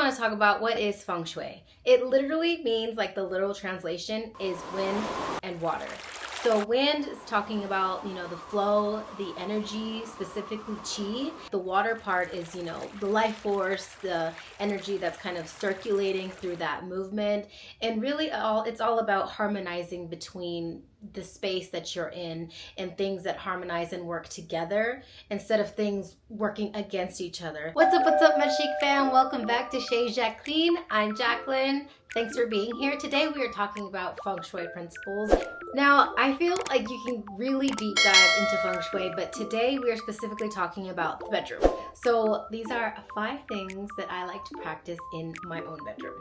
want to talk about what is Feng Shui. It literally means, like, the literal translation is wind and water. So wind is talking about, you know, the flow, the energy, specifically Qi. The water part is, you know, the life force, the energy that's kind of circulating through that movement. And really it's all about harmonizing between the space that you're in and things that harmonize and work together instead of things working against each other. What's up, my Chic fam? Welcome back to Chez Jaclyn. I'm Jaclyn. Thanks for being here. Today we are talking about Feng Shui principles. Now, I feel like you can really deep dive into Feng Shui, but today we are specifically talking about the bedroom. So these are 5 things that I like to practice in my own bedroom.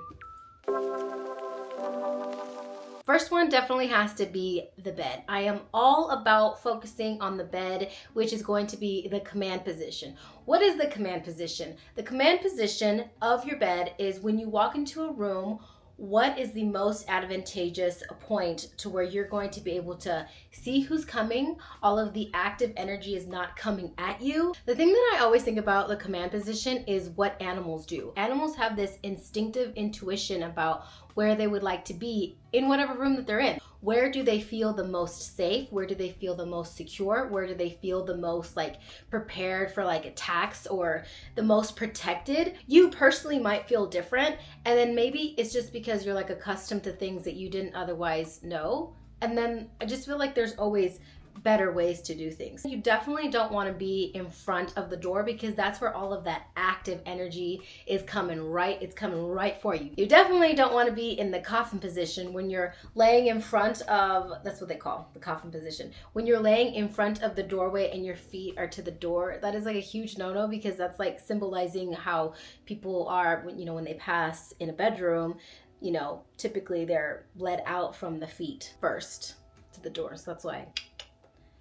First one definitely has to be the bed. I am all about focusing on the bed, which is going to be the command position. What is the command position? The command position of your bed is when you walk into a room, what is the most advantageous point to where you're going to be able to see who's coming? All of the active energy is not coming at you. The thing that I always think about the command position is what animals do. Animals have this instinctive intuition about where they would like to be in whatever room that they're in. Where do they feel the most safe? Where do they feel the most secure? Where do they feel the most like prepared for like attacks or the most protected? You personally might feel different, and then maybe it's just because you're like accustomed to things that you didn't otherwise know. And then I just feel like there's always better ways to do things. You definitely don't want to be in front of the door because that's where all of that active energy is coming right. It's coming right for you. You definitely don't want to be in the coffin position when you're laying in front of, that's what they call the coffin position. When you're laying in front of the doorway and your feet are to the door, that is like a huge no-no because that's like symbolizing how people are when, you know, when they pass in a bedroom, you know, typically they're led out from the feet first to the door. So that's why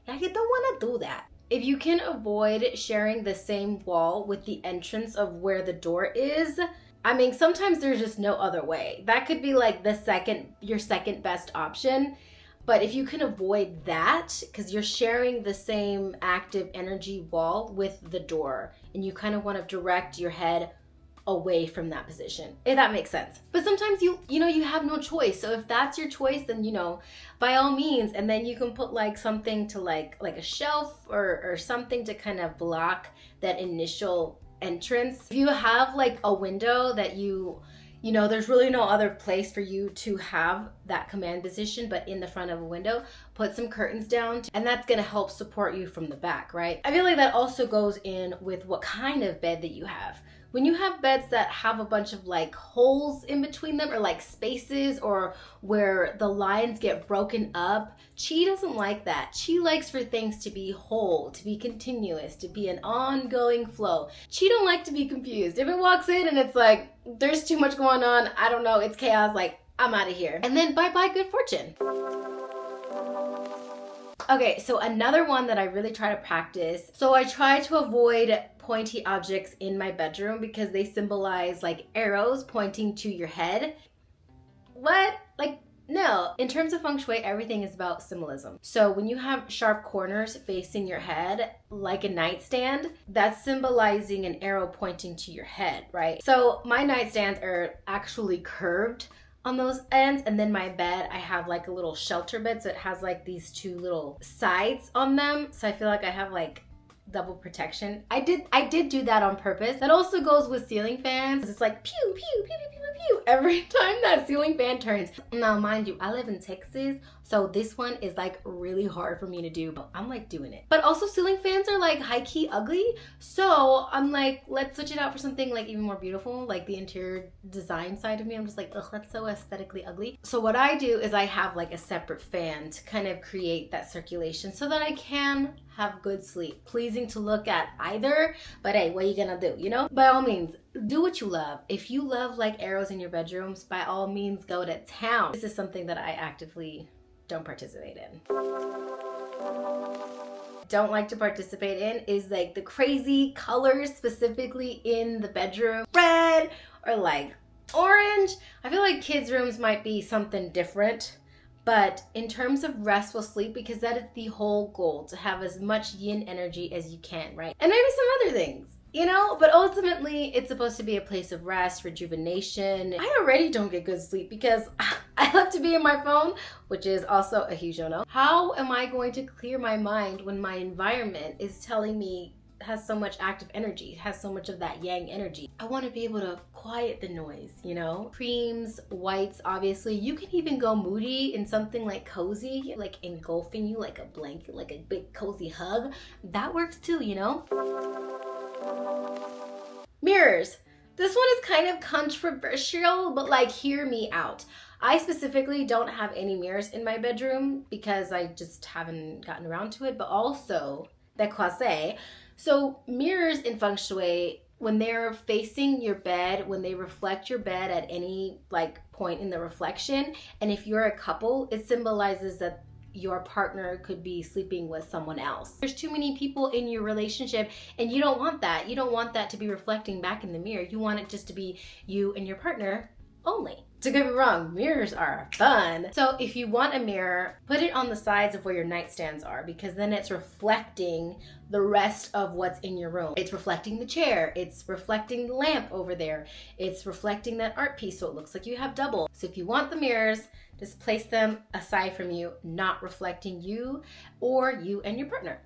you don't want to do that. If you can avoid sharing the same wall with the entrance of where the door is, I mean, sometimes there's just no other way. That could be like your second best option. But if you can avoid that, because you're sharing the same active energy wall with the door, and you kind of want to direct your head away from that position, if that makes sense. But sometimes you have no choice. So if that's your choice, then, you know, by all means, and then you can put like something to like a shelf or something to kind of block that initial entrance. If you have like a window that you know, there's really no other place for you to have that command position, but in the front of a window, put some curtains down, and that's gonna help support you from the back, right? I feel like that also goes in with what kind of bed that you have. When you have beds that have a bunch of like holes in between them or like spaces or where the lines get broken up, Qi doesn't like that. Qi likes for things to be whole, to be continuous, to be an ongoing flow. Qi don't like to be confused. If it walks in and it's like, there's too much going on, I don't know, it's chaos, like, I'm out of here. And then bye-bye good fortune. Okay, so another one that I really try to practice. So I try to avoid pointy objects in my bedroom because they symbolize like arrows pointing to your head. What? Like, no. In terms of Feng Shui, everything is about symbolism. So when you have sharp corners facing your head, like a nightstand, that's symbolizing an arrow pointing to your head, right? So my nightstands are actually curved on those ends, and then my bed, I have like a little shelter bed, so it has like these 2 little sides on them, so I feel like I have like double protection. I did do that on purpose. That also goes with ceiling fans. It's like pew pew pew pew pew pew every time that ceiling fan turns. Now mind you, I live in Texas, so this one is like really hard for me to do, but I'm like doing it. But also ceiling fans are like high-key ugly, so I'm like, let's switch it out for something like even more beautiful, like the interior design side of me. I'm just like, ugh, that's so aesthetically ugly. So what I do is I have like a separate fan to kind of create that circulation so that I can have good sleep. Pleasing to look at either, but hey, what are you gonna do, you know? By all means, do what you love. If you love like arrows in your bedrooms, by all means go to town. This is something that I actively don't participate in. Don't like to participate in is like the crazy colors, specifically in the bedroom. Red or like orange. I feel like kids' rooms might be something different. But in terms of restful sleep, because that is the whole goal, to have as much yin energy as you can, right? And maybe some other things. You know, but ultimately it's supposed to be a place of rest, rejuvenation. I already don't get good sleep because I love to be in my phone, which is also a huge no-no. How am I going to clear my mind when my environment is telling me has so much active energy, has so much of that yang energy? I want to be able to quiet the noise, you know? Creams, whites, obviously. You can even go moody in something like cozy, like engulfing you like a blanket, like a big cozy hug. That works too, you know? Mirrors. This one is kind of controversial, but like, hear me out. I specifically don't have any mirrors in my bedroom because I just haven't gotten around to it, but also the croisé. So mirrors in Feng Shui, when they're facing your bed, when they reflect your bed at any like point in the reflection, and if you're a couple, it symbolizes that your partner could be sleeping with someone else. There's too many people in your relationship and you don't want that. You don't want that to be reflecting back in the mirror. You want it just to be you and your partner only. Don't get me wrong, mirrors are fun. So if you want a mirror, put it on the sides of where your nightstands are, because then it's reflecting the rest of what's in your room. It's reflecting the chair, it's reflecting the lamp over there, it's reflecting that art piece so it looks like you have double. So if you want the mirrors, just place them aside from you, not reflecting you or you and your partner.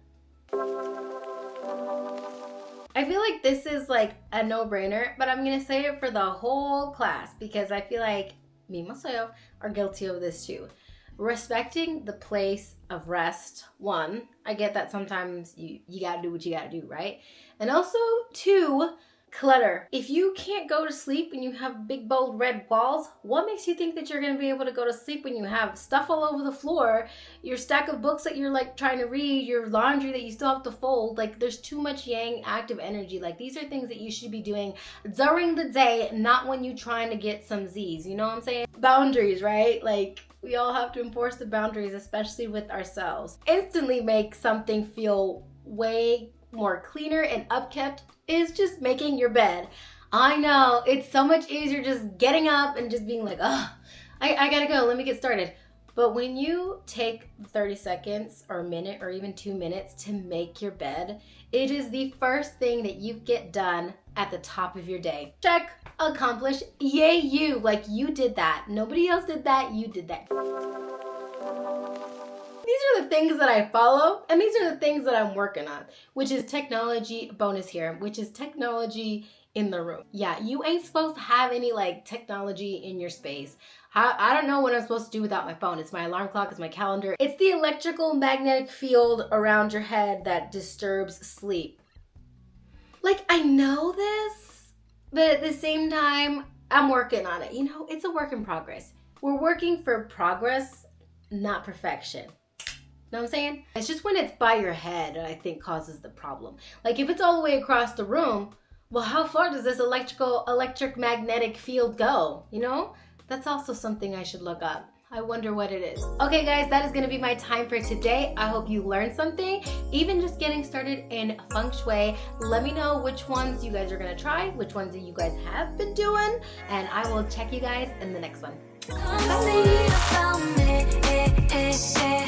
I feel like this is like a no-brainer, but I'm gonna say it for the whole class because I feel like me, myself, are guilty of this too. Respecting the place of rest. One, I get that sometimes you gotta do what you gotta do, right? And also, two, clutter. If you can't go to sleep when you have big bold red walls, what makes you think that you're going to be able to go to sleep when you have stuff all over the floor, your stack of books that you're like trying to read, your laundry that you still have to fold? Like, there's too much yang active energy. Like, these are things that you should be doing during the day, not when you're trying to get some Z's. You know what I'm saying? Boundaries, right? Like, we all have to enforce the boundaries, especially with ourselves. Instantly make something feel way more cleaner and upkept is just making your bed. I know, it's so much easier just getting up and just being like, oh, I gotta go, let me get started. But when you take 30 seconds or a minute or even 2 minutes to make your bed, it is the first thing that you get done at the top of your day. Check, accomplished, yay you, like you did that. Nobody else did that, you did that. These are the things that I follow, and these are the things that I'm working on, which is technology bonus here, which is technology in the room. Yeah, you ain't supposed to have any like technology in your space. I don't know what I'm supposed to do without my phone. It's my alarm clock, it's my calendar. It's the electrical magnetic field around your head that disturbs sleep. Like, I know this, but at the same time, I'm working on it. You know, it's a work in progress. We're working for progress, not perfection. Know what I'm saying? It's just when it's by your head that I think causes the problem. Like, if it's all the way across the room, well, how far does this electric magnetic field go? You know? That's also something I should look up. I wonder what it is. Okay guys, that is gonna be my time for today. I hope you learned something. Even just getting started in Feng Shui, let me know which ones you guys are gonna try, which ones that you guys have been doing, and I will check you guys in the next one. Bye.